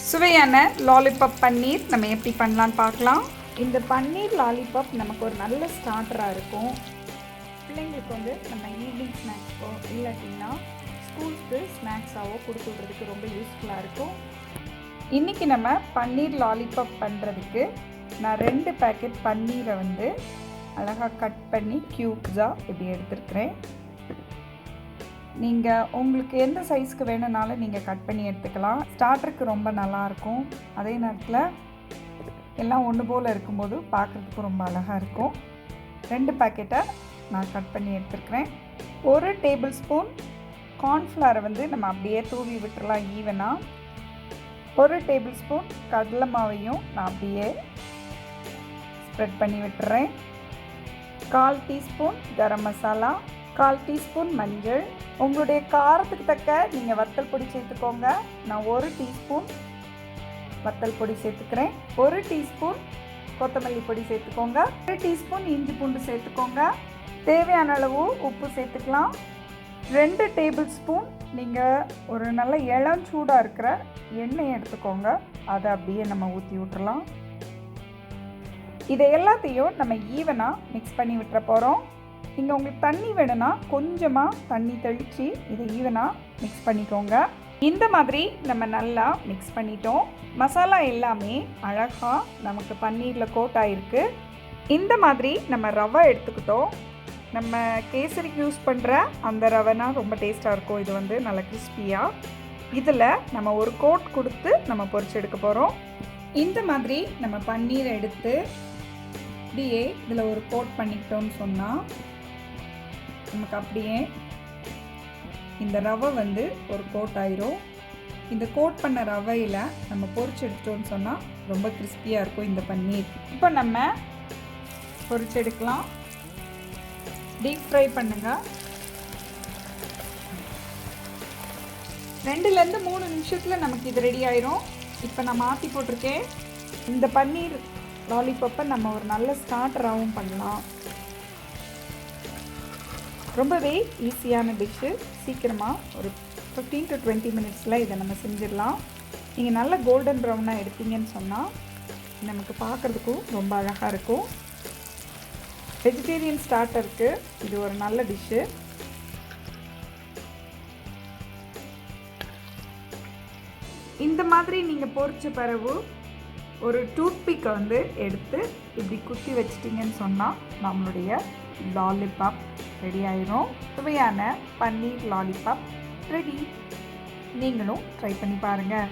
சுவையான லாலிபாப் பன்னீர் நம்ம எப்படி பண்ணலான்னு பார்க்கலாம். இந்த பன்னீர் லாலிபாப் நமக்கு ஒரு நல்ல ஸ்டார்டராக இருக்கும். பிள்ளைங்களுக்கு வந்து நம்ம ஈவினிங் ஸ்நாக்ஸோ இல்லாட்டின்னா ஸ்கூலுக்கு ஸ்நாக்ஸாவோ கொடுத்து விடுறதுக்கு ரொம்ப யூஸ்ஃபுல்லாக இருக்கும். இன்றைக்கி நம்ம பன்னீர் லாலிபாப் பண்ணுறதுக்கு நான் 2 பேக்கெட் பன்னீரை வந்து அழகாக கட் பண்ணி க்யூப்ஸாக இப்படி எடுத்துருக்கிறேன். நீங்கள் உங்களுக்கு எந்த சைஸ்க்கு வேணும்னாலும் நீங்கள் கட் பண்ணி எடுத்துக்கலாம். ஸ்டார்டருக்கு ரொம்ப நல்லாயிருக்கும். அதே நேரத்தில் எல்லாம் ஒன்று போல் இருக்கும்போது பார்க்குறதுக்கு ரொம்ப அழகாக இருக்கும். 2 பேக்கெட்டை நான் கட் பண்ணி எடுத்துருக்கிறேன். 1 டேபிள் ஸ்பூன் கார்ன்ஃப்ளவரை வந்து நம்ம அப்படியே தூவி விட்டுறலாம் ஈவனாக. 1 டேபிள் ஸ்பூன் கடலை மாவையும் நான் அப்படியே ஸ்ப்ரெட் பண்ணி விட்டுறேன். 1/4 டீஸ்பூன் கரம் மசாலா, 1/4 டீஸ்பூன் மஞ்சள். உங்களுடைய காரத்துக்கு தக்க நீங்கள் வத்தல் பொடி சேர்த்துக்கோங்க. நான் 1 டீஸ்பூன் வத்தல் பொடி சேர்த்துக்கிறேன். 1 டீஸ்பூன் கொத்தமல்லி பொடி சேர்த்துக்கோங்க. 1 டீஸ்பூன் இஞ்சி பூண்டு சேர்த்துக்கோங்க. தேவையான அளவு உப்பு சேர்த்துக்கலாம். 2 டேபிள் ஸ்பூன் நீங்கள் ஒரு நல்ல இளஞ்சூடாக இருக்கிற எண்ணெய் எடுத்துக்கோங்க. அதை அப்படியே நம்ம ஊற்றி விட்டுறலாம். இதை எல்லாத்தையும் நம்ம ஈவனாக மிக்ஸ் பண்ணி விட்டுற போகிறோம். நீங்கள் உங்களுக்கு தண்ணி வேணும்னா கொஞ்சமாக தண்ணி தெளித்து இதை ஈவனாக மிக்ஸ் பண்ணிக்கோங்க. இந்த மாதிரி நம்ம நல்லா மிக்ஸ் பண்ணிட்டோம். மசாலா எல்லாமே அழகாக நமக்கு பன்னீரில் கோட் ஆகிருக்கு. இந்த மாதிரி நம்ம ரவை எடுத்துக்கிட்டோம். நம்ம கேசரிக்கு யூஸ் பண்ணுற அந்த ரவைனா ரொம்ப டேஸ்ட்டாக இருக்கும். இது வந்து நல்லா கிறிஸ்பியாக. இதில் நம்ம ஒரு கோட் கொடுத்து நம்ம பொரிச்சு எடுக்க போகிறோம். இந்த மாதிரி நம்ம பன்னீரை எடுத்து அப்படியே இதில் ஒரு கோட் பண்ணிக்கிட்டோம்னு சொன்னால் நமக்கு அப்படியே இந்த ரவை வந்து ஒரு கோட் ஆயிரும். இந்த கோட் பண்ண ரவையில் நம்ம பொரிச்சு எடுத்துட்டோம்னு சொன்னால் ரொம்ப கிறிஸ்பியாக இருக்கும் இந்த பன்னீர். இப்போ நம்ம பொரிச்சு எடுக்கலாம். டீப் ஃப்ரை பண்ணுங்கள். 2லேருந்து 3 நிமிஷத்தில் நமக்கு இது ரெடி ஆயிரும். இப்போ நான் மாற்றி போட்டிருக்கேன். இந்த பன்னீர் லாலிபாப்பை நம்ம ஒரு நல்ல ஸ்டார்டராகவும் பண்ணலாம். ரொம்பவே ஈஸியான டிஷ்ஷு. சீக்கிரமாக ஒரு 15 to 20 மினிட்ஸில் இதை நம்ம செஞ்சிடலாம். நீங்கள் நல்ல கோல்டன் ப்ரௌனாக எடுத்தீங்கன்னு சொன்னால் நமக்கு பார்க்குறதுக்கும் ரொம்ப அழகாக இருக்கும். வெஜிடேரியன் ஸ்டார்டருக்கு இது ஒரு நல்ல டிஷ்ஷு. இந்த மாதிரி நீங்கள் பொரிச்ச பிறகு ஒரு டூத்பிக்கை வந்து எடுத்து இப்படி குத்தி வச்சிட்டிங்கன்னு சொன்னால் நம்மளுடைய லாலிபாப் ரெடி ஆயிரும். சுவையான பன்னீர் லாலிபாப் ரெடி. நீங்களும் ட்ரை பண்ணி பாருங்கள்.